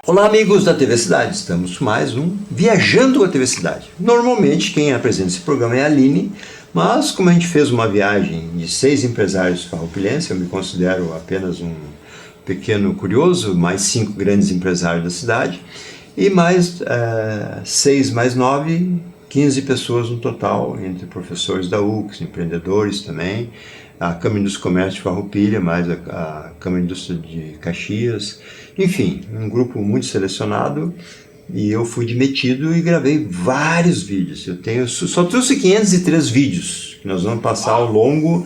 Olá, amigos da TV Cidade, estamos com mais um Viajando com a TV Cidade. Normalmente quem apresenta esse programa é a Aline, mas como a gente fez uma viagem de 6 empresários farroupilhenses, eu me considero apenas um pequeno curioso, mais 5 grandes empresários da cidade, e mais 6 mais 9, 15 pessoas no total, entre professores da UX, empreendedores também, a Câmara Indústria e Comércio de Farroupilha, mais a Câmara Indústria de Caxias, enfim, um grupo muito selecionado, e eu fui demitido e gravei vários vídeos. Eu só trouxe 503 vídeos, que nós vamos passar ao longo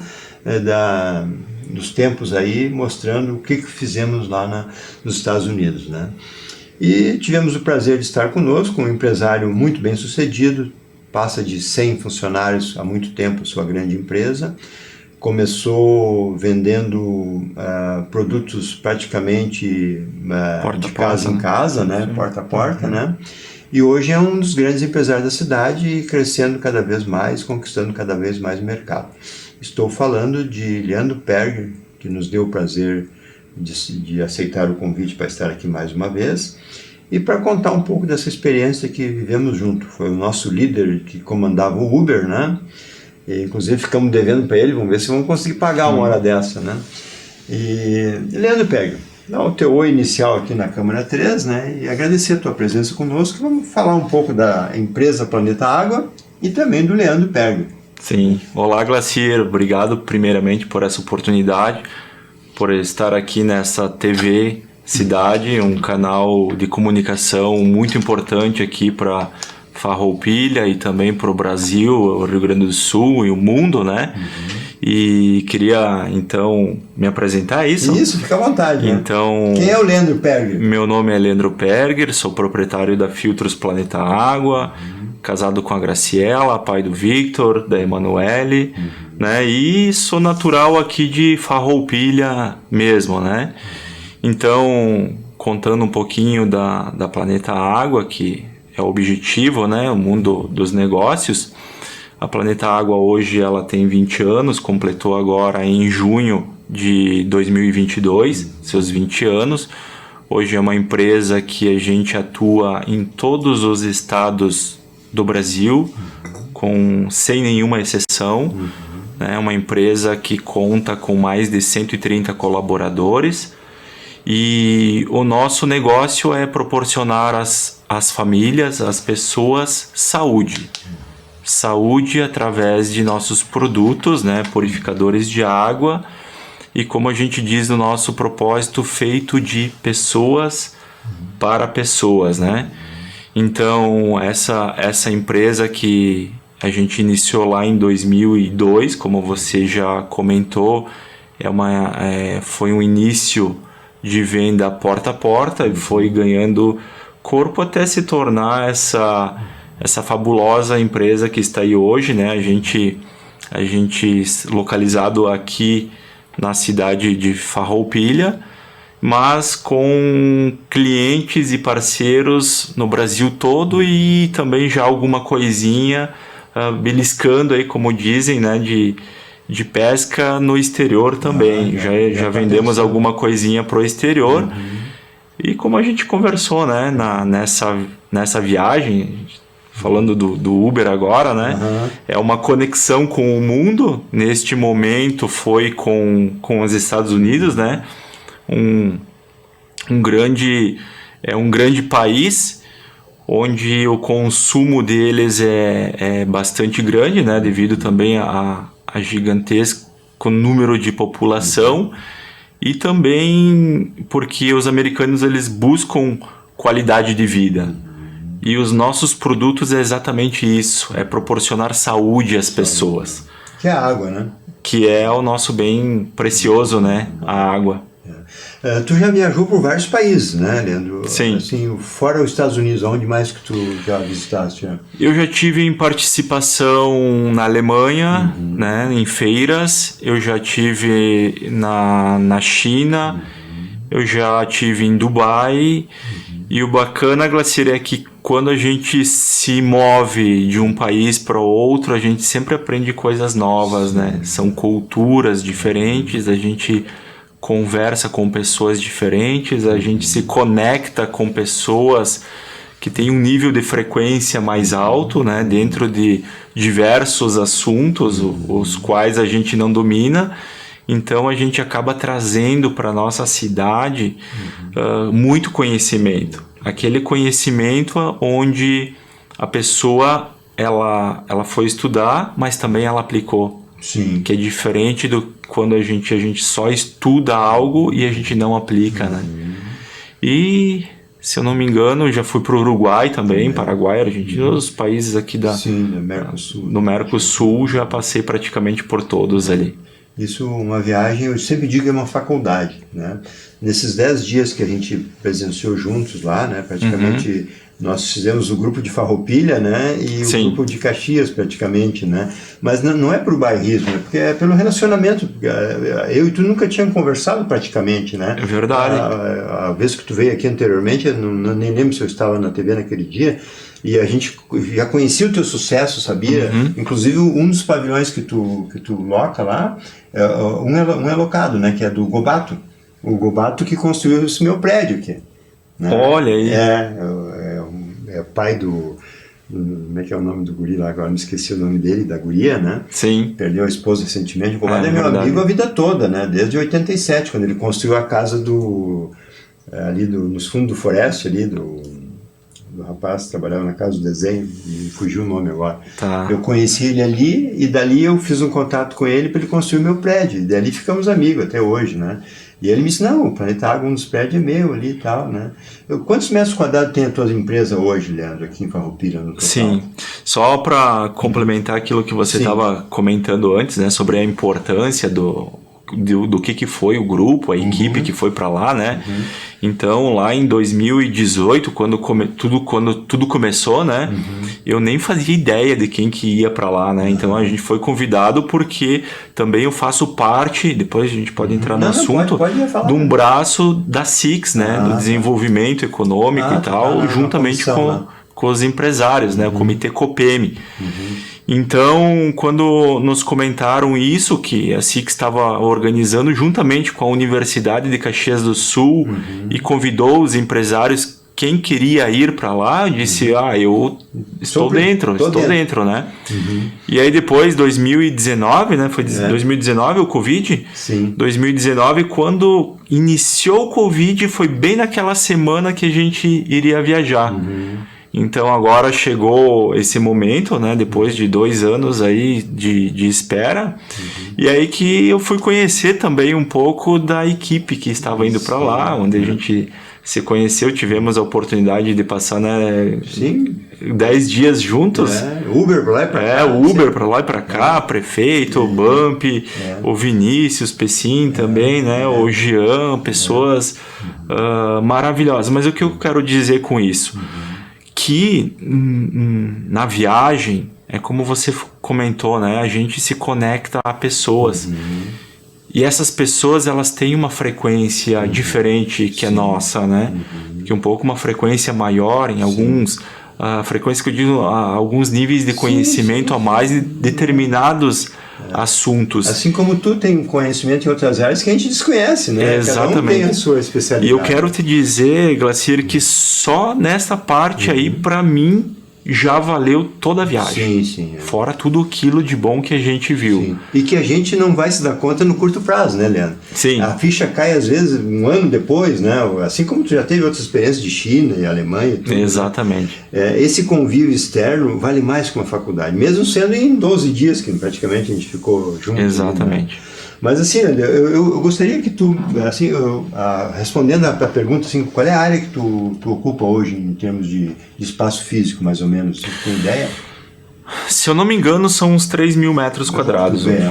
dos tempos aí, mostrando o que fizemos lá nos Estados Unidos, né? E tivemos o prazer de estar conosco, um empresário muito bem sucedido, passa de 100 funcionários há muito tempo, sua grande empresa. Começou vendendo produtos praticamente de casa em casa, né? Porta a porta, né? E hoje é um dos grandes empresários da cidade e crescendo cada vez mais, conquistando cada vez mais o mercado. Estou falando de Leandro Perger, que nos deu o prazer de aceitar o convite para estar aqui mais uma vez e para contar um pouco dessa experiência que vivemos junto. Foi o nosso líder que comandava o Uber, né? E, inclusive ficamos devendo para ele, vamos ver se vamos conseguir pagar uma hora dessa, né? E Leandro Perger, dá o teu oi inicial aqui na Câmara 3, né? E agradecer a tua presença conosco. Vamos falar um pouco da empresa Planeta Água e também do Leandro Perger. Sim, olá Glacier, obrigado primeiramente por essa oportunidade, por estar aqui nessa TV Cidade, um canal de comunicação muito importante aqui para Farroupilha e também para o Brasil, o Rio Grande do Sul e o mundo, né? E queria, então, me apresentar, é isso? Isso, fica à vontade. Então, né? Quem é o Leandro Perger? Meu nome é Leandro Perger, sou proprietário da Filtros Planeta Água, casado com a Graciela, pai do Victor, da Emanuele, né? E sou natural aqui de Farroupilha mesmo, né? Então, contando um pouquinho da Planeta Água, que é o objetivo, né? O mundo dos negócios. A Planeta Água hoje ela tem 20 anos, completou agora em junho de 2022, seus 20 anos. Hoje é uma empresa que a gente atua em todos os estados do Brasil, sem nenhuma exceção. É uma empresa que conta com mais de 130 colaboradores. E o nosso negócio é proporcionar às famílias, às pessoas, saúde. Saúde através de nossos produtos, né, purificadores de água. E como a gente diz no nosso propósito, feito de pessoas para pessoas, né? Então, essa empresa que a gente iniciou lá em 2002, como você já comentou, foi um início de venda porta a porta e foi ganhando corpo até se tornar essa fabulosa empresa que está aí hoje, né? A gente localizado aqui na cidade de Farroupilha, mas com clientes e parceiros no Brasil todo e também já alguma coisinha beliscando aí, como dizem, né? De pesca no exterior também. Já vendemos alguma coisinha pro exterior. E como a gente conversou, né, nessa viagem, falando do Uber agora, né, é uma conexão com o mundo. Neste momento foi com os Estados Unidos, né, um grande país, onde o consumo deles é bastante grande, né, devido também a gigantesco número de população e também porque os americanos eles buscam qualidade de vida e os nossos produtos é exatamente isso, é proporcionar saúde às pessoas. Que é a água, né? Que é o nosso bem precioso, né? A água. Tu já viajou por vários países, né, Leandro? Sim. Assim, fora os Estados Unidos, onde mais que tu já visitaste? Eu já tive em participação na Alemanha, né, em feiras. Eu já tive na China. Eu já tive em Dubai. E o bacana, Glacier, é que quando a gente se move de um país para outro, a gente sempre aprende coisas novas, né? São culturas diferentes, a gente conversa com pessoas diferentes, a gente se conecta com pessoas que têm um nível de frequência mais alto, né, dentro de diversos assuntos, os quais a gente não domina. Então a gente acaba trazendo para a nossa cidade muito conhecimento. Aquele conhecimento onde a pessoa ela foi estudar, mas também ela aplicou. Sim. Que é diferente do quando a gente só estuda algo e a gente não aplica, né? E, se eu não me engano, eu já fui para o Uruguai também, Paraguai, Argentina, os países aqui Sim, no Mercosul. no Mercosul, já passei praticamente por todos ali. Isso, uma viagem, eu sempre digo, é uma faculdade, né? Nesses 10 dias que a gente presenciou juntos lá, né? Praticamente nós fizemos o grupo de Farroupilha, né? E o grupo de Caxias, praticamente, né? Mas não é por bairrismo, é porque é pelo relacionamento. Eu e tu nunca tínhamos conversado praticamente, né? É verdade. A vez que tu veio aqui anteriormente, eu nem lembro se eu estava na TV naquele dia, e a gente já conhecia o teu sucesso, sabia? Inclusive, um dos pavilhões que tu loca lá, um é locado, né? Que é do Gobato. O Gobato que construiu esse meu prédio aqui. Né? Olha aí. É pai do... Como é que é o nome do guri lá? Agora me esqueci o nome dele, da guria, né? Sim. Perdeu a esposa recentemente. O Gobato é meu amigo a vida toda, né? Desde 87, quando ele construiu a casa ali nos fundos do Forest, ali do rapaz que trabalhava na casa do desenho, e fugiu o nome agora. Tá. Eu conheci ele ali, e dali eu fiz um contato com ele para ele construir o meu prédio, e dali ficamos amigos até hoje, né? E ele me disse, não, o Planeta Água, um dos prédios é meu ali e tal, né? Quantos metros quadrados tem a tua empresa hoje, Leandro, aqui em Farroupilha, no total? Sim, só para complementar aquilo que você estava comentando antes, né, sobre a importância do que foi o grupo, a equipe que foi para lá, né? Então, lá em 2018, quando tudo começou, né? Eu nem fazia ideia de quem que ia para lá, né? Então, a gente foi convidado porque também eu faço parte, depois a gente pode entrar no assunto, de um braço da SIX, né? Do desenvolvimento econômico e tal, juntamente com os empresários, né? O Comitê COPEME. Então, quando nos comentaram isso, que a SIX estava organizando juntamente com a Universidade de Caxias do Sul e convidou os empresários, quem queria ir para lá, disse, eu estou dentro, né? E aí depois, 2019, né? Foi 2019 o Covid? Sim. 2019, quando iniciou o Covid, foi bem naquela semana que a gente iria viajar. Então agora chegou esse momento, né, depois de 2 anos aí de espera, e aí que eu fui conhecer também um pouco da equipe que estava indo para lá, onde a gente se conheceu, tivemos a oportunidade de passar, né, 10 dias juntos. Uber para lá e para cá. Uber para lá e para cá, prefeito, o Bump, o Vinícius Pessim também, né, o Jean, pessoas maravilhosas. Mas o que eu quero dizer com isso? Que na viagem, é como você comentou, né? A gente se conecta a pessoas. E essas pessoas, elas têm uma frequência diferente que a nossa, né? Que um pouco uma frequência maior em alguns... A frequência que eu digo, alguns níveis de conhecimento a mais de determinados assuntos. Assim como tu tem conhecimento em outras áreas que a gente desconhece, né? Exatamente. Cada um tem a sua especialidade. E eu quero te dizer, Glacir, que só nessa parte aí, para mim, já valeu toda a viagem. Sim. Fora tudo aquilo de bom que a gente viu. Sim. E que a gente não vai se dar conta no curto prazo, né, Leandro? Sim. A ficha cai, às vezes, um ano depois, né? Assim como tu já teve outras experiências de China e Alemanha. Tudo, exatamente. Né? Esse convívio externo vale mais que uma faculdade, mesmo sendo em 12 dias que praticamente a gente ficou junto. Exatamente. Né? Mas assim, eu gostaria que tu, assim, respondendo a pergunta, assim, qual é a área que tu ocupa hoje em termos de espaço físico, mais ou menos? Você tem ideia? Se eu não me engano, são uns 3 mil metros quadrados. É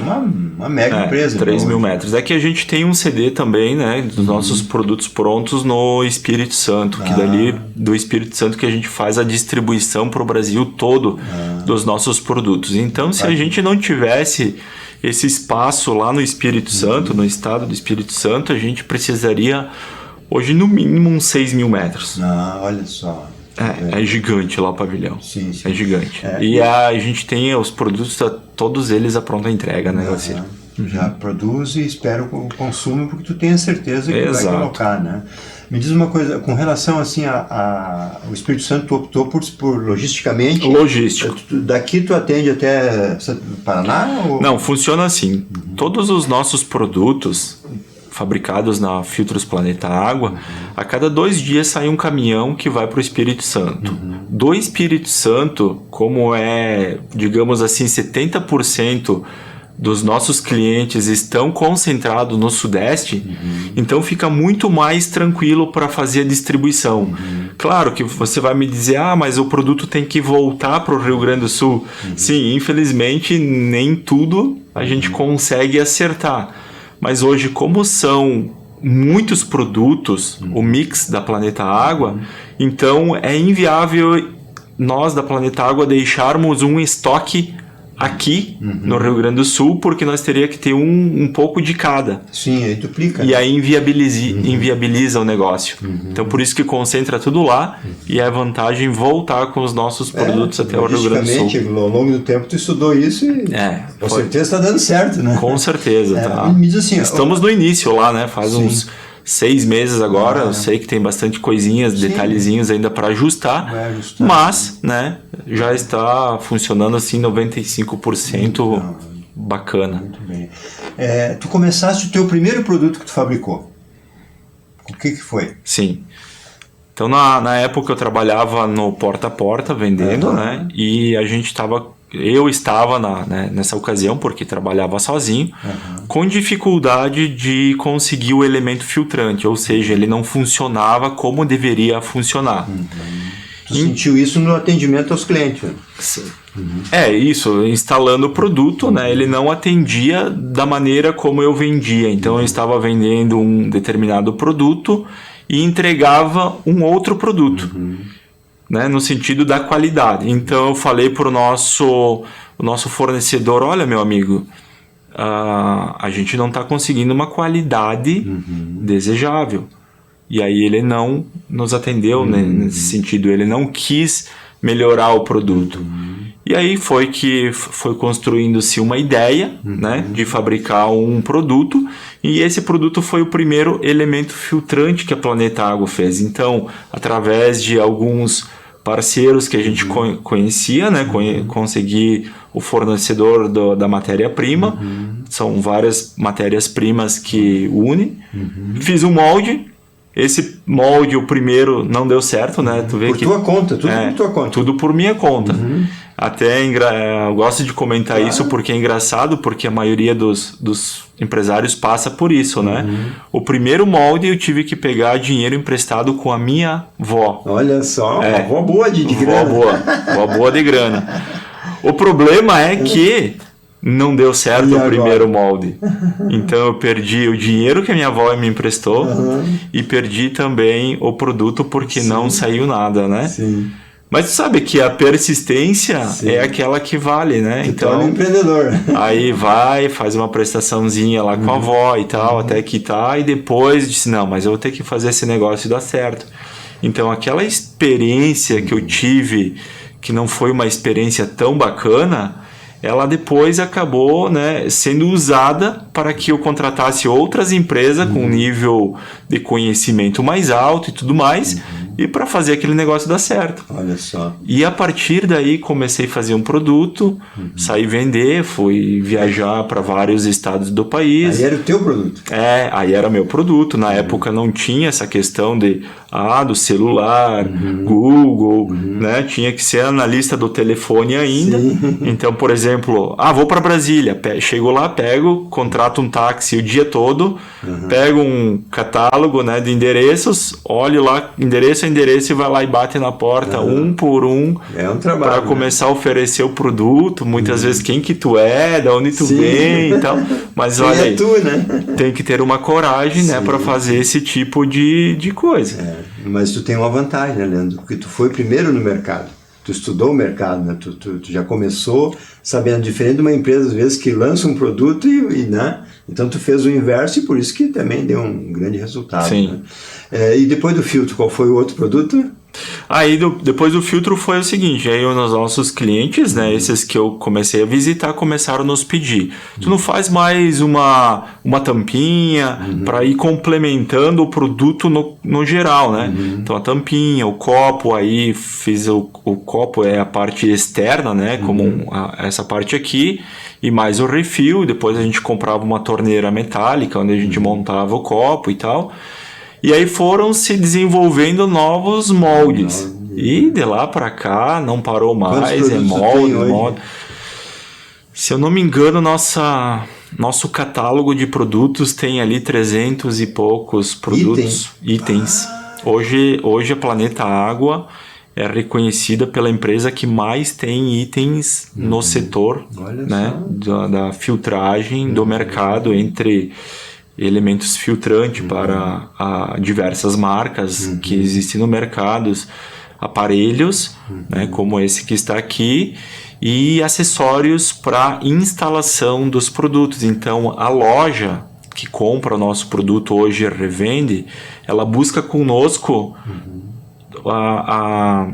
uma mega empresa. 3 mil metros. É que a gente tem um CD também, né, dos nossos produtos prontos no Espírito Santo, que dali do Espírito Santo que a gente faz a distribuição para o Brasil todo dos nossos produtos. Então, se a gente não tivesse esse espaço lá no Espírito Santo, no estado do Espírito Santo, a gente precisaria hoje no mínimo uns 6 mil metros. Olha só. É gigante lá o pavilhão. Sim. É gigante. E a gente tem os produtos, todos eles a pronta entrega, né, Garcia? Tu já produz e espera o consumo porque tu tem a certeza que vai colocar, né? Me diz uma coisa, com relação assim o Espírito Santo, tu optou por logisticamente? Logístico. Daqui tu atende até Paraná? Ou? Não, funciona assim. Todos os nossos produtos fabricados na Filtros Planeta Água, a cada 2 dias sai um caminhão que vai para o Espírito Santo. Do Espírito Santo, como é, digamos assim, 70% dos nossos clientes estão concentrados no Sudeste, então fica muito mais tranquilo para fazer a distribuição. Claro que você vai me dizer, mas o produto tem que voltar para o Rio Grande do Sul. Sim, infelizmente nem tudo a gente consegue acertar. Mas hoje, como são muitos produtos, o mix da Planeta Água, então é inviável nós da Planeta Água deixarmos um estoque aqui no Rio Grande do Sul, porque nós teria que ter um pouco de cada. Sim, aí duplica. E aí inviabiliza o negócio. Então por isso que concentra tudo lá e é vantagem voltar com os nossos produtos até o Rio Grande do Sul. Ao longo do tempo tu estudou isso e com certeza está dando certo, né? Com certeza, tá. Me diz assim, estamos no início lá, né? Faz uns 6 meses agora, eu sei que tem bastante coisinhas, detalhezinhos ainda para ajustar, mas, né, já está funcionando assim 95% bacana. Muito bem. Tu começaste o teu primeiro produto que tu fabricou. O que foi? Sim. Então, na época eu trabalhava no porta a porta vendendo, né? E eu estava nessa ocasião, porque trabalhava sozinho, com dificuldade de conseguir o elemento filtrante, ou seja, ele não funcionava como deveria funcionar. Tu sentiu isso no atendimento aos clientes? Sim. Isso, instalando o produto, né, ele não atendia da maneira como eu vendia. Então eu estava vendendo um determinado produto e entregava um outro produto. Né, no sentido da qualidade. Então eu falei para o nosso fornecedor, olha meu amigo, a gente não está conseguindo uma qualidade desejável. E aí ele não nos atendeu nesse sentido, ele não quis melhorar o produto. E aí foi construindo-se uma ideia, né, de fabricar um produto, e esse produto foi o primeiro elemento filtrante que a Planeta Água fez. Então, através de alguns parceiros que a gente conhecia, né, consegui o fornecedor da matéria-prima, são várias matérias-primas que unem, fiz um molde. Esse molde, o primeiro, não deu certo, né? Tu vê por tua conta, tudo por tua conta. Tudo por minha conta. Até eu gosto de comentar isso porque é engraçado, porque a maioria dos empresários passa por isso, né? O primeiro molde eu tive que pegar dinheiro emprestado com a minha avó. Olha só, uma avó boa de grana. Vó boa de grana. O problema é que não deu certo o primeiro molde. Então eu perdi o dinheiro que a minha avó me emprestou e perdi também o produto porque não saiu nada, né? Sim. Mas tu sabe que a persistência é aquela que vale, né? Que então, torna empreendedor. Aí faz uma prestaçãozinha lá com a avó e tal, até que e depois disse, não, mas eu vou ter que fazer esse negócio dar certo. Então aquela experiência que eu tive, que não foi uma experiência tão bacana, ela depois acabou, né, sendo usada para que eu contratasse outras empresas com nível de conhecimento mais alto e tudo mais, e para fazer aquele negócio dar certo. Olha só. E a partir daí comecei a fazer um produto, saí vender, fui viajar para vários estados do país. Aí era o teu produto? Aí era meu produto. Na época não tinha essa questão do celular, Google, né? Tinha que ser na lista do telefone ainda. Então, por exemplo, vou para Brasília, chego lá, contrato um táxi o dia todo, pego um catálogo, né, de endereços, olho lá, endereço a endereço e vai lá e bate na porta, um por um, é um trabalho, para começar a oferecer o produto, muitas vezes quem que tu é, da onde tu vem e tal, mas olha aí, né? Tem que ter uma coragem, né, para fazer esse tipo de coisa. Mas tu tem uma vantagem, né, Leandro? Porque tu foi primeiro no mercado. Tu estudou o mercado, né? Tu já começou sabendo, diferente de uma empresa, às vezes, que lança um produto né? Então tu fez o inverso e por isso que também deu um grande resultado. Sim. Né? E depois do filtro, qual foi o outro produto? Aí depois do filtro foi o seguinte, aí os nossos clientes, né, esses que eu comecei a visitar, começaram a nos pedir. Tu não faz mais uma tampinha para ir complementando o produto no geral, né? Então a tampinha, o copo, aí fiz o copo é a parte externa, né, como essa parte aqui, e mais o refil, depois a gente comprava uma torneira metálica onde a gente montava o copo e tal. E aí foram se desenvolvendo novos moldes. E de lá para cá não parou mais, é molde. Se eu não me engano, nosso catálogo de produtos tem ali 300 e poucos produtos, itens. Hoje a Planeta Água é reconhecida pela empresa que mais tem itens no setor, né, da filtragem do mercado, entre elementos filtrantes para diversas marcas que existem no mercado, aparelhos, né, como esse que está aqui, e acessórios para instalação dos produtos. Então, a loja que compra o nosso produto hoje e revende, ela busca conosco a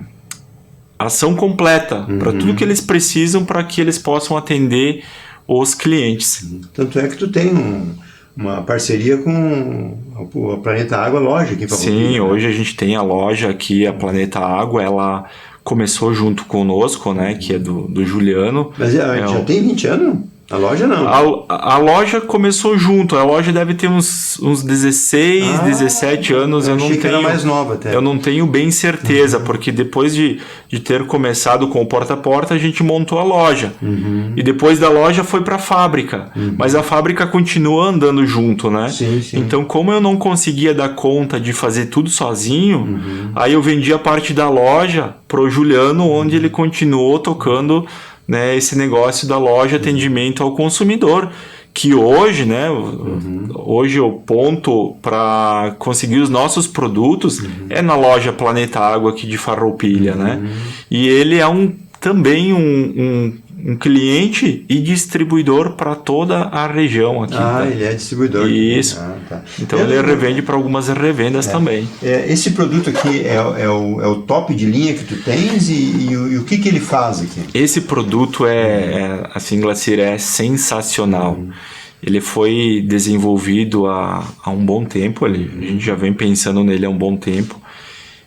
ação completa para tudo que eles precisam para que eles possam atender os clientes. Tanto é que tu tem uma parceria com a Planeta Água loja aqui para Sim, hoje a gente tem a loja aqui, a Planeta Água, ela começou junto conosco, né, que é do Juliano. Mas já tem 20 anos? A loja não. A loja começou junto, a loja deve ter uns 16, 17 anos. Eu achei que era mais nova até. Eu não tenho bem certeza, porque depois de ter começado com o porta a porta, a gente montou a loja. E depois da loja foi para a fábrica. Mas a fábrica continua andando junto, né? Sim. Então, como eu não conseguia dar conta de fazer tudo sozinho, aí eu vendi a parte da loja pro Juliano, onde ele continuou tocando, né, esse negócio da loja atendimento ao consumidor, que hoje, né, hoje o ponto para conseguir os nossos produtos é na loja Planeta Água aqui de Farroupilha, né? E ele é também um cliente e distribuidor para toda a região aqui. Ele é distribuidor. Isso. Tá. Então ele revende para algumas revendas também. Esse produto aqui é o top de linha que tu tens e o que ele faz aqui? Esse produto assim, Glacir, é sensacional. Ele foi desenvolvido há um bom tempo, a gente já vem pensando nele há um bom tempo.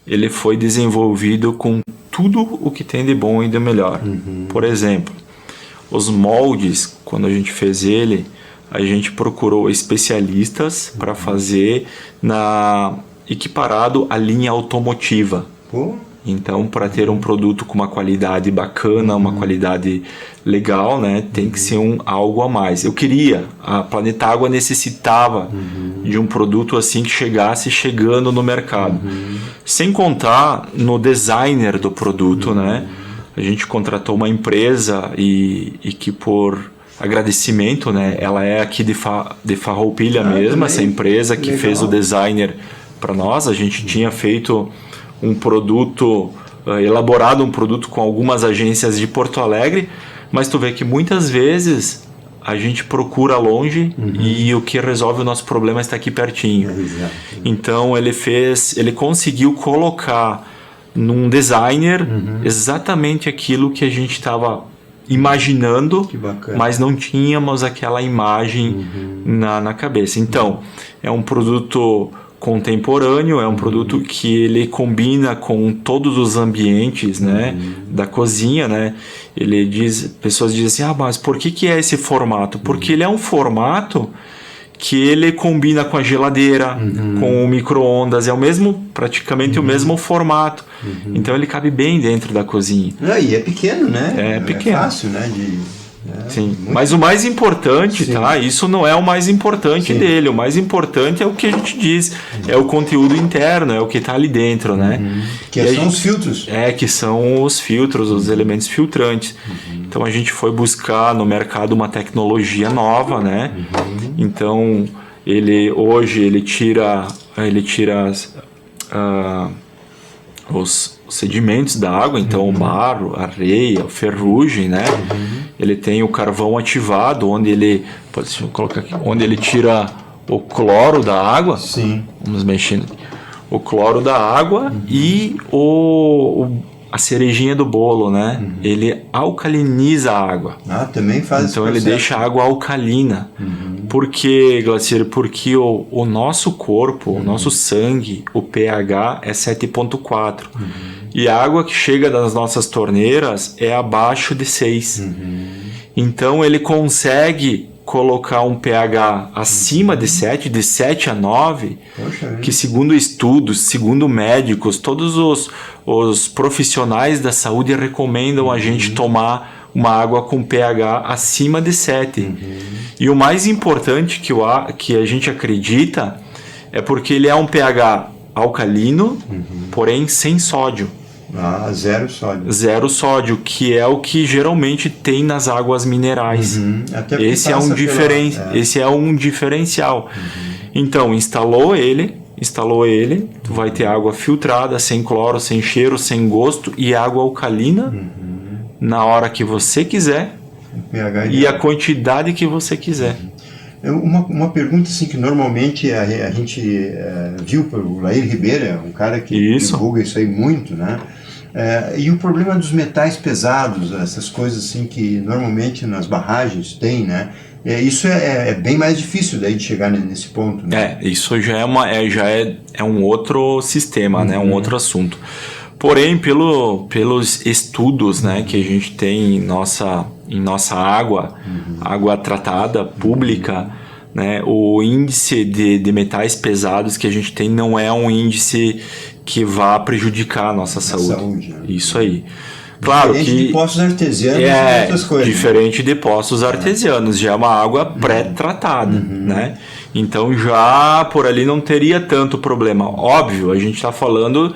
Ele foi desenvolvido com tudo o que tem de bom e de melhor. Por exemplo, os moldes, quando a gente fez ele, a gente procurou especialistas para fazer equiparado à linha automotiva. Então, para ter um produto com uma qualidade bacana, uma qualidade legal, né, tem que ser algo a mais. A Planeta Água necessitava de um produto assim que chegasse chegando no mercado. Sem contar no designer do produto, né? A gente contratou uma empresa e que por agradecimento, né, ela é aqui de Farroupilha mesmo, essa empresa que fez o designer para nós. A gente tinha feito um produto, elaborado um produto com algumas agências de Porto Alegre, mas tu vê que muitas vezes a gente procura longe e o que resolve o nosso problema está aqui pertinho. Então ele conseguiu colocar num designer exatamente aquilo que a gente estava imaginando, mas não tínhamos aquela imagem na cabeça. Então é um produto contemporâneo, é um produto que ele combina com todos os ambientes, né, da cozinha, né? Pessoas dizem assim, mas por que é esse formato? Porque ele é um formato que ele combina com a geladeira, com o micro-ondas, praticamente o mesmo formato. Então ele cabe bem dentro da cozinha. E é pequeno, né? É pequeno. É fácil, né? Sim, mas o mais importante, tá? Isso não é o mais importante dele. O mais importante é o que a gente diz, é o conteúdo interno, é o que está ali dentro, né? Que são os filtros. Que são os filtros, os elementos filtrantes. Então a gente foi buscar no mercado uma tecnologia nova, né? Então hoje ele tira os sedimentos da água, então o barro, a areia, a ferrugem, né? Ele tem o carvão ativado, onde ele tira o cloro da água. Sim. Vamos mexendo. o cloro da água e a cerejinha do bolo, né? Ele alcaliniza a água. Também faz Então esse ele processo. deixa a água alcalina. Por quê, Glacier? Porque o nosso corpo, o nosso sangue, o pH é 7,4. E a água que chega das nossas torneiras é abaixo de 6. Então ele consegue colocar um pH acima de 7, de 7 a 9, que segundo estudos, segundo médicos, todos os profissionais da saúde recomendam a gente tomar uma água com pH acima de 7. E o mais importante que a gente acredita é porque ele é um pH alcalino, porém sem sódio. Zero sódio. Zero sódio, que é o que geralmente tem nas águas minerais. Até Esse é um diferencial. Então, instalou ele, tu vai ter água filtrada, sem cloro, sem cheiro, sem gosto e água alcalina na hora que você quiser e a quantidade que você quiser. Uma pergunta assim que normalmente a gente viu pelo Lair Ribeiro, um cara que divulga isso aí muito, né? E o problema dos metais pesados, essas coisas assim que normalmente nas barragens tem, né? Isso é bem mais difícil daí de chegar nesse ponto, né? Isso já é um outro sistema, né? Um outro assunto. Porém, pelos estudos, né, que a gente tem em nossa água, água tratada, pública, né, o índice de metais pesados que a gente tem não é um índice que vá prejudicar a nossa saúde. Né? Isso aí. Claro diferente de poços artesianos e outras coisas. Diferente de poços artesianos, já é uma água pré-tratada, né? Então já por ali não teria tanto problema. Óbvio, a gente está falando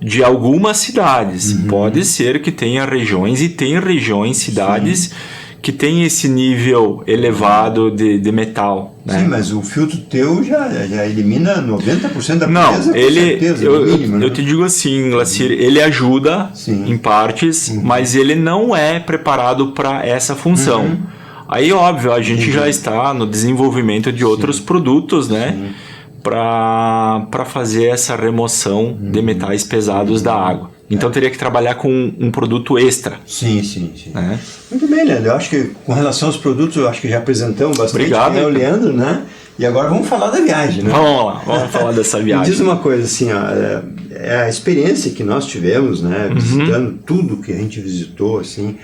de algumas cidades. Pode ser que tenha regiões, e tem regiões, cidades, que tem esse nível elevado de metal. Né? Sim, mas o filtro teu já elimina 90% da Não, pureza, eu te digo assim, Glacier, ele ajuda em partes, mas ele não é preparado para essa função. Aí, óbvio, a gente já está no desenvolvimento de outros produtos, né? Para fazer essa remoção de metais pesados da água. Então teria que trabalhar com um produto extra. Sim. Né? Muito bem, Leandro. Eu acho que com relação aos produtos, eu acho que já apresentamos bastante. Obrigado, né, o Leandro, né? E agora vamos falar da viagem, né? Vamos lá, vamos falar dessa viagem. Me diz uma coisa assim, ó, a experiência que nós tivemos, né? Visitando tudo que a gente visitou, assim.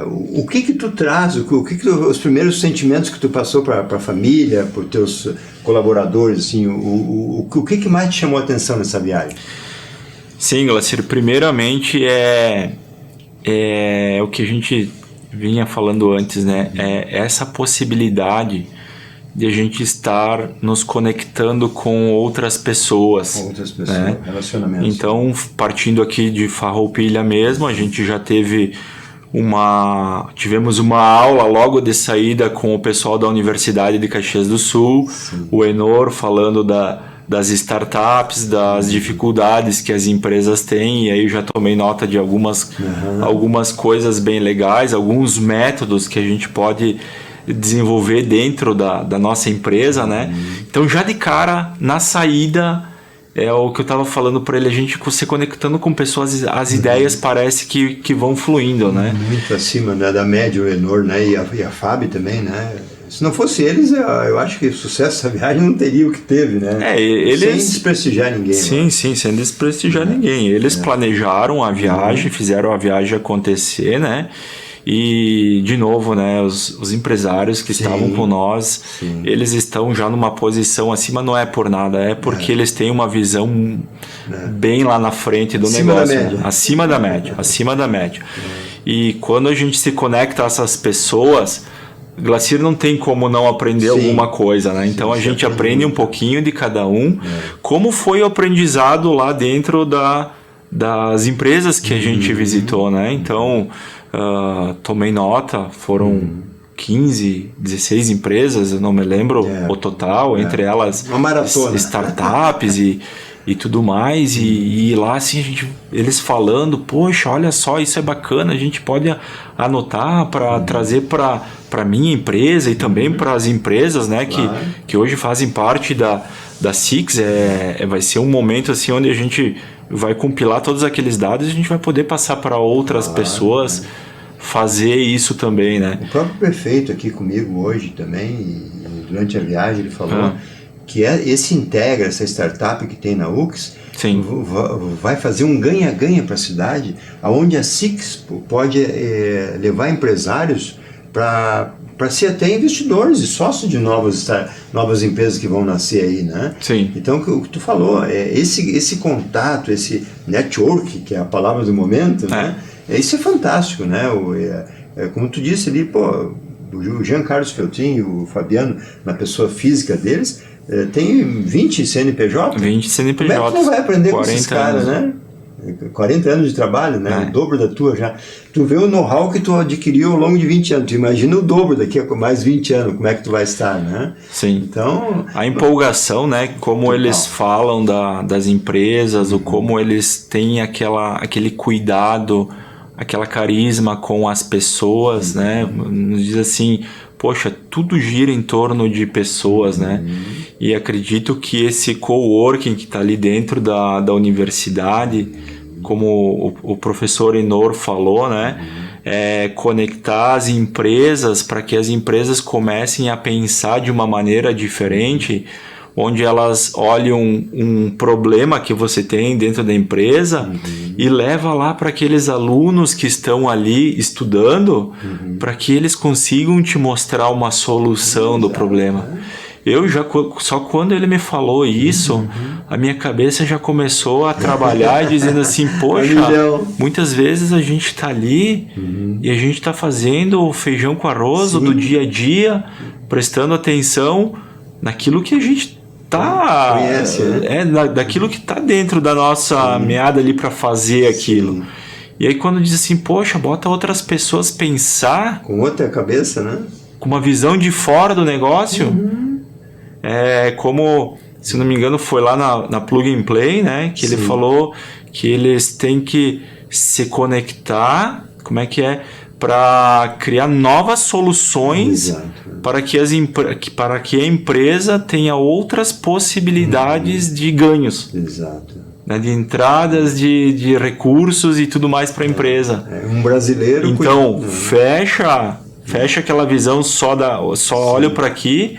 O que tu traz, os primeiros sentimentos que tu passou para a família, para os teus colaboradores, assim, o que mais te chamou a atenção nessa viagem? Sim, Glacier, primeiramente é o que a gente vinha falando antes, né? É essa possibilidade de a gente estar nos conectando com outras pessoas. Com outras pessoas, né? Relacionamentos. Então, partindo aqui de Farroupilha mesmo, a gente já tivemos uma aula logo de saída com o pessoal da Universidade de Caxias do Sul, o Enor falando das startups, das dificuldades que as empresas têm, e aí eu já tomei nota de algumas coisas bem legais, alguns métodos que a gente pode desenvolver dentro da nossa empresa, né? Então já de cara, na saída, é o que eu estava falando para ele, a gente se conectando com pessoas, as ideias parece que vão fluindo, né? Muito acima, né, da média, o Enor, né, e a Fábio também, né? Se não fosse eles, eu acho que o sucesso dessa viagem não teria o que teve, né? Sem desprestigiar ninguém. Sim, sem desprestigiar ninguém. Eles planejaram a viagem, fizeram a viagem acontecer, né? E, de novo, né, os empresários que estavam com nós, eles estão já numa posição acima, não é por nada, é porque eles têm uma visão bem lá na frente do negócio. Né? Acima da média. E quando a gente se conecta a essas pessoas, Glacier não tem como não aprender alguma coisa, né? Então a gente aprende um pouquinho de cada um, como foi o aprendizado lá dentro das empresas que a gente visitou, né? Então, tomei nota, foram 15, 16 empresas, eu não me lembro o total, entre elas uma maratona. Startups e tudo mais, e lá assim, eles falando, poxa, olha só, isso é bacana, a gente pode anotar para trazer para minha empresa e também para as empresas, né, que hoje fazem parte da SIX. Vai ser um momento assim onde a gente vai compilar todos aqueles dados e a gente vai poder passar para outras pessoas fazer isso também, né? O próprio prefeito aqui comigo hoje também, e durante a viagem, ele falou que esse Integra, essa startup que tem na UX, Sim. vai fazer um ganha-ganha para a cidade, onde a SIX pode levar empresários para ser até investidores e sócios de novas empresas que vão nascer aí, né? Sim. Então, o que tu falou, esse contato, esse network, que é a palavra do momento, né? Isso é fantástico, né? Como tu disse ali, pô, o Jean Carlos Feltrin e o Fabiano, na pessoa física deles, tem 20 CNPJ. 20 CNPJ. Como é que tu não vai aprender com esses caras, né? 40 anos de trabalho, né? O dobro da tua já. Tu vê o know-how que tu adquiriu ao longo de 20 anos. Tu imagina o dobro daqui a mais 20 anos, como é que tu vai estar, né? Sim. Então, a empolgação, né? Como eles falam das empresas, ou como eles têm aquele cuidado, aquela carisma com as pessoas, né? Nos diz assim, poxa, tudo gira em torno de pessoas, né? E acredito que esse coworking que está ali dentro da universidade, como o professor Enor falou, né? Conectar as empresas para que as empresas comecem a pensar de uma maneira diferente, onde elas olham um problema que você tem dentro da empresa e leva lá para aqueles alunos que estão ali estudando, para que eles consigam te mostrar uma solução do problema. Eu só quando ele me falou isso, a minha cabeça já começou a trabalhar dizendo assim, poxa, muitas vezes a gente está ali e a gente está fazendo o feijão com arroz do dia a dia, prestando atenção naquilo que a gente conhece, né? Daquilo que está dentro da nossa meada ali para fazer aquilo. E aí quando diz assim, poxa, bota outras pessoas pensar com outra cabeça, né? Com uma visão de fora do negócio, como, se não me engano, foi lá na Plug and Play, né? Que ele falou que eles têm que se conectar, para criar novas soluções para que a empresa tenha outras possibilidades de ganhos. Exato. Né, de entradas de recursos e tudo mais para a empresa. Um brasileiro... Então, fecha aquela visão só olho para aqui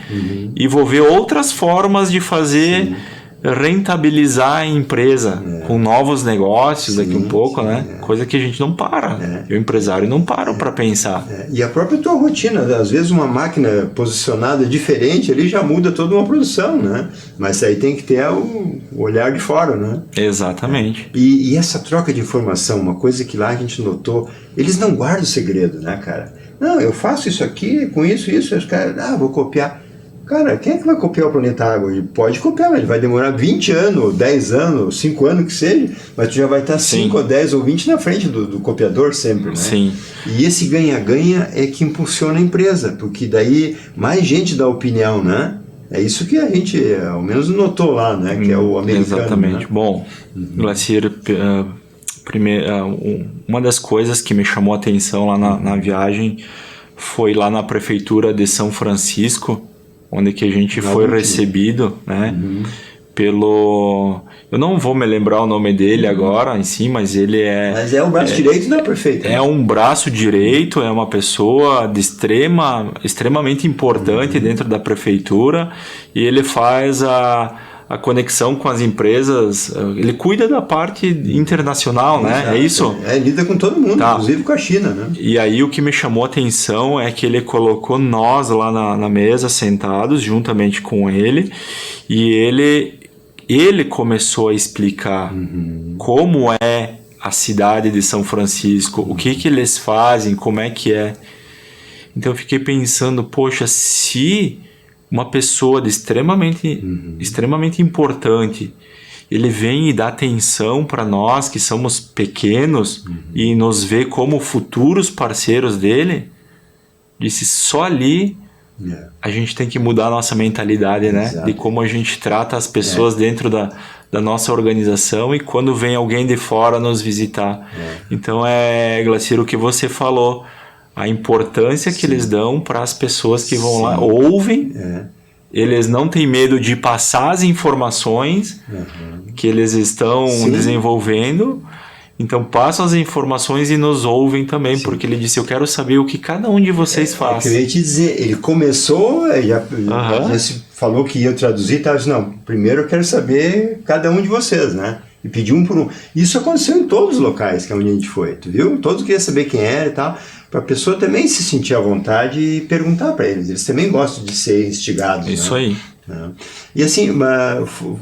e vou ver outras formas de fazer... rentabilizar a empresa com novos negócios daqui um pouco, né? Coisa que a gente não para. E o empresário não para para pensar. E a própria tua rotina, às vezes uma máquina posicionada diferente ali já muda toda uma produção, né? Mas aí tem que ter o olhar de fora, né? Exatamente. E essa troca de informação, uma coisa que lá a gente notou, eles não guardam segredo, né, cara? Não, eu faço isso aqui, com isso, os caras, vou copiar. Cara, quem é que vai copiar o Planeta Água? Ele pode copiar, mas ele vai demorar 20 anos, 10 anos, 5 anos que seja, mas tu já vai estar 5 ou 10 ou 20 na frente do copiador sempre, né? Sim. E esse ganha-ganha é que impulsiona a empresa, porque daí mais gente dá opinião, né? É isso que a gente, ao menos, notou lá, né? Que é o americano. Exatamente. Né? Bom, Glacier, uma das coisas que me chamou a atenção lá na viagem foi lá na prefeitura de São Francisco, onde que a gente foi recebido, né, pelo... Eu não vou me lembrar o nome dele agora em si, mas ele Mas é o braço direito da prefeita. É um braço direito, é uma pessoa extremamente importante dentro da prefeitura, e ele faz a conexão com as empresas, ele cuida da parte internacional, né? É isso? Lida com todo mundo, inclusive com a China, né? E aí o que me chamou a atenção é que ele colocou nós lá na mesa, sentados, juntamente com ele, e ele começou a explicar como é a cidade de São Francisco, o que eles fazem, como é que é. Então eu fiquei pensando, poxa, se... uma pessoa extremamente importante, ele vem e dá atenção para nós que somos pequenos e nos vê como futuros parceiros dele, disse, só ali a gente tem que mudar a nossa mentalidade, né? De como a gente trata as pessoas dentro da da nossa organização e quando vem alguém de fora nos visitar. Então, Glacir, o que você falou, a importância que eles dão para as pessoas que vão lá, ouvem, eles não têm medo de passar as informações que eles estão desenvolvendo. Então passam as informações e nos ouvem também, porque ele disse, eu quero saber o que cada um de vocês faz. Eu queria te dizer, ele começou, já se falou que ia traduzir, tá? Disse, não, primeiro eu quero saber cada um de vocês, né? E pediu um por um. Isso aconteceu em todos os locais que é onde a gente foi, tu viu? Todos queriam saber quem era e tal, para a pessoa também se sentir à vontade e perguntar para eles. Eles também gostam de ser instigados. Isso, né? Aí. E assim,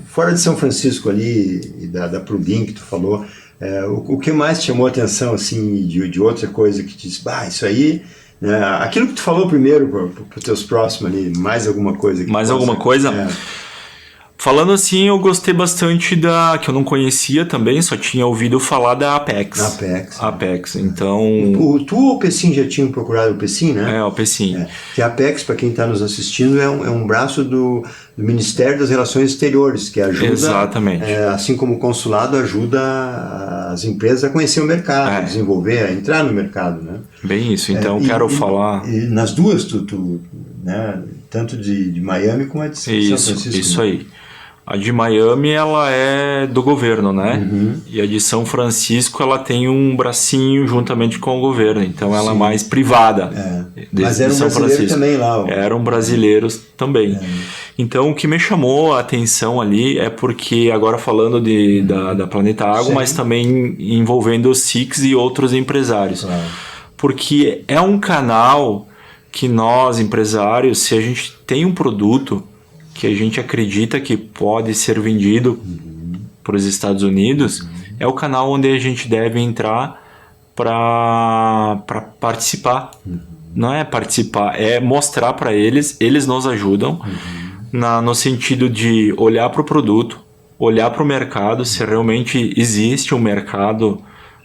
fora de São Francisco ali, e da Prubin que tu falou, o que mais te chamou a atenção, assim, de outra coisa que te disse, isso aí, né, aquilo que tu falou primeiro para os teus próximos ali, mais alguma coisa? Mais alguma coisa? Falando assim, eu gostei bastante que eu não conhecia também, só tinha ouvido falar da Apex. Apex, então... Tu ou o Pecim já tinham procurado o Pecim, né? O Pecim. Que a Apex, para quem está nos assistindo, é um braço do Ministério das Relações Exteriores, que ajuda... Exatamente. Assim como o consulado ajuda as empresas a conhecer o mercado, a desenvolver, a entrar no mercado, né? Bem isso, então quero falar... E nas duas, né, tanto de Miami como a de São Francisco. Isso aí. A de Miami, ela é do governo, né? E a de São Francisco, ela tem um bracinho juntamente com o governo. Então, ela é mais privada. Mas era um brasileiro também lá. Eram brasileiros também. Então, o que me chamou a atenção ali é porque, agora falando da Planeta Água, mas também envolvendo o Six e outros empresários. Porque é um canal que nós, empresários, se a gente tem um produto que a gente acredita que pode ser vendido para os Estados Unidos, é o canal onde a gente deve entrar para participar. Não é participar, é mostrar para eles, eles nos ajudam no sentido de olhar para o produto, olhar para o mercado, se realmente existe um mercado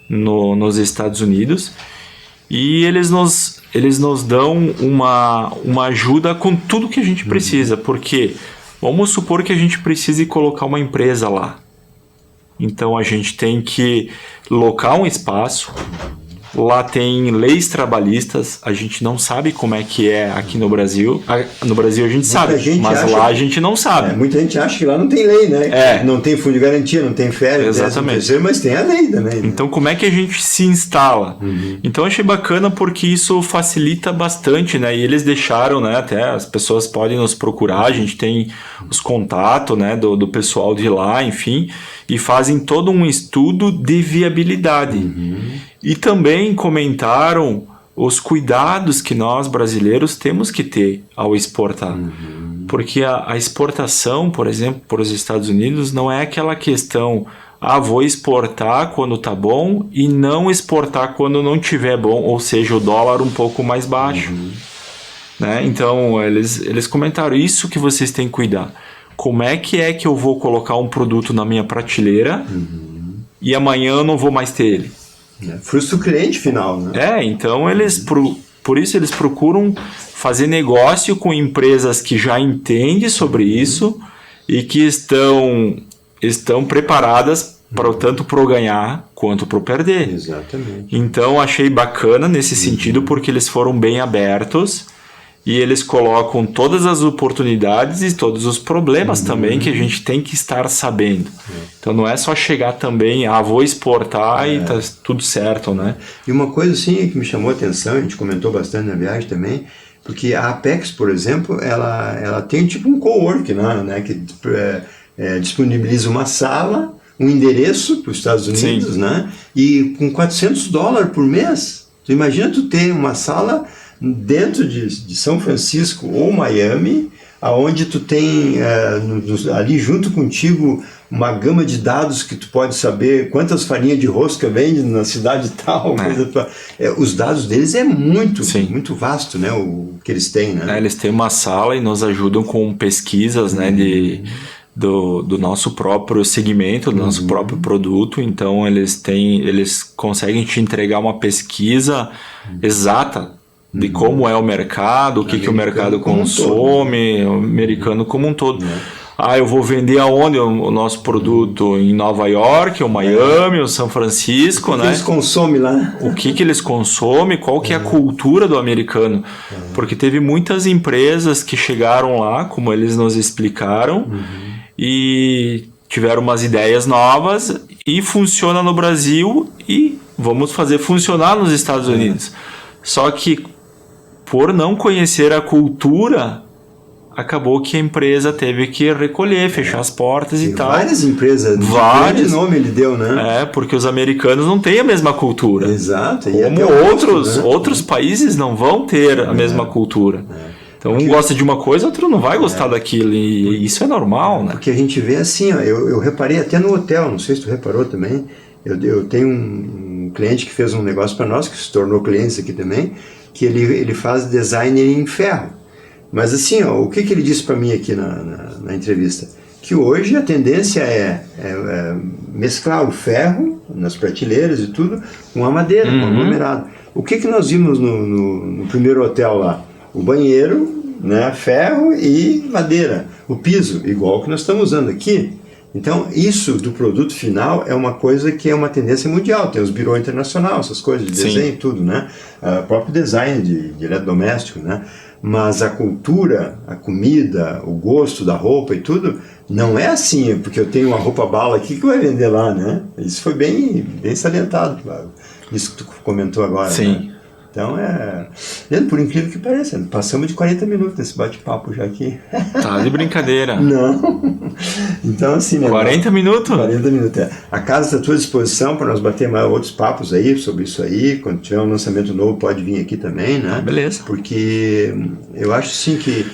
nos Estados Unidos, e eles nos dão uma ajuda com tudo que a gente precisa, porque vamos supor que a gente precise colocar uma empresa lá. Então a gente tem que locar um espaço, lá tem leis trabalhistas, a gente não sabe como é que é aqui no Brasil. No Brasil a gente sabe, mas lá a gente não sabe. Muita gente acha que lá não tem lei, né? Não tem fundo de garantia, não tem férias, exatamente. Mas tem a lei também. Né? Então como é que a gente se instala? Então achei bacana porque isso facilita bastante, né? E eles deixaram, né? Até as pessoas podem nos procurar, a gente tem os contatos, né? Do pessoal de lá, enfim, e fazem todo um estudo de viabilidade. E também comentaram os cuidados que nós brasileiros temos que ter ao exportar. Porque a exportação, por exemplo, para os Estados Unidos não é aquela questão, vou exportar quando tá bom e não exportar quando não tiver bom, ou seja, o dólar um pouco mais baixo. Né? Então, eles comentaram isso que vocês têm que cuidar. Como é que eu vou colocar um produto na minha prateleira e amanhã eu não vou mais ter ele? Frustra o cliente final, né? Então eles por isso eles procuram fazer negócio com empresas que já entendem sobre isso e que estão preparadas para tanto para ganhar quanto para perder. Exatamente. Então achei bacana nesse sentido porque eles foram bem abertos e eles colocam todas as oportunidades e todos os problemas também que a gente tem que estar sabendo. Então não é só chegar também, vou exportar e tá tudo certo, né? E uma coisa assim que me chamou a atenção, a gente comentou bastante na viagem também, porque a Apex, por exemplo, ela tem tipo um cowork, né? Que disponibiliza uma sala, um endereço para os Estados Unidos, né? E com $400 por mês, tu imagina tu ter uma sala dentro de São Francisco ou Miami, aonde tu tem ali junto contigo uma gama de dados que tu pode saber quantas farinhas de rosca vende na cidade tal. Os dados deles é muito vasto, né, o que eles têm. Né? Eles têm uma sala e nos ajudam com pesquisas, né, do nosso próprio segmento, do nosso próprio produto. Então eles conseguem te entregar uma pesquisa exata de como é o mercado, o que o mercado consome, o americano como um todo. eu vou vender aonde o nosso produto? Em Nova York, ou Miami, ou São Francisco, né? O que eles consomem lá? O que eles consomem, qual que é a cultura do americano. Porque teve muitas empresas que chegaram lá, como eles nos explicaram, e tiveram umas ideias novas e funciona no Brasil e vamos fazer funcionar nos Estados Unidos. Só que por não conhecer a cultura, acabou que a empresa teve que recolher, fechar as portas e tal. Várias empresas, vários nome ele deu, né? Porque os americanos não têm a mesma cultura. Exato. Como outros países não vão ter a mesma cultura. Então um gosta de uma coisa, outro não vai gostar daquilo, e isso é normal, né? Porque a gente vê assim, ó, eu reparei até no hotel, não sei se tu reparou também, eu tenho um cliente que fez um negócio para nós, que se tornou cliente aqui também, que ele faz design em ferro. Mas assim, ó, o que ele disse para mim aqui na entrevista? Que hoje a tendência é mesclar o ferro nas prateleiras e tudo com a madeira, com o aglomerado. O que nós vimos no primeiro hotel lá? O banheiro, né, ferro e madeira. O piso, igual que nós estamos usando aqui. Então, isso do produto final é uma coisa que é uma tendência mundial. Tem os birô internacional, essas coisas de desenho e tudo, né? O próprio design de eletrodoméstico, né? Mas a cultura, a comida, o gosto da roupa e tudo, não é assim, porque eu tenho uma roupa bala aqui que vai vender lá, né? Isso foi bem salientado, claro. Isso que tu comentou agora. Sim. Né? Então Leandro, por incrível que pareça, passamos de 40 minutos nesse bate-papo já aqui. Tá de brincadeira. Não. Então assim, né? 40 minutos? 40 minutos, A casa está à tua disposição para nós bater mais outros papos aí sobre isso aí. Quando tiver um lançamento novo, pode vir aqui também, né? Beleza. Porque eu acho sim que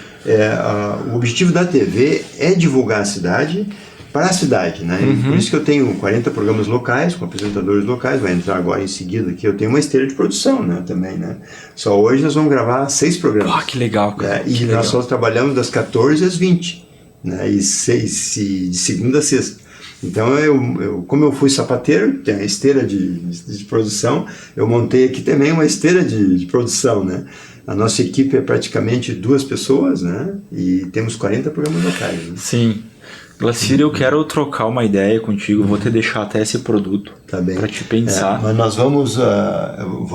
o objetivo da TV é divulgar a cidade para a cidade, né? Por isso que eu tenho 40 programas locais, com apresentadores locais, vai entrar agora em seguida aqui, eu tenho uma esteira de produção, né, também, né? Só hoje nós vamos gravar 6 programas. Que legal, cara. E nós só trabalhamos das 14 às 20, né? E de segunda a sexta. Então, como eu fui sapateiro, tem a esteira de produção, eu montei aqui também uma esteira de produção, né? A nossa equipe é praticamente 2 pessoas, né? E temos 40 programas locais. Né? Sim. Glacir, eu quero trocar uma ideia contigo, vou te deixar até esse produto. Tá bem. Pra te pensar. Mas nós vamos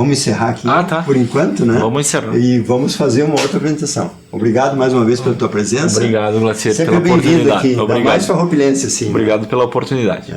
encerrar aqui por enquanto, né? Vamos encerrar. E vamos fazer uma outra apresentação. Obrigado mais uma vez pela tua presença. Obrigado, Glacir, Sempre pela oportunidade. Sempre bem-vindo aqui, ainda mais farroupilhense assim. Obrigado pela oportunidade.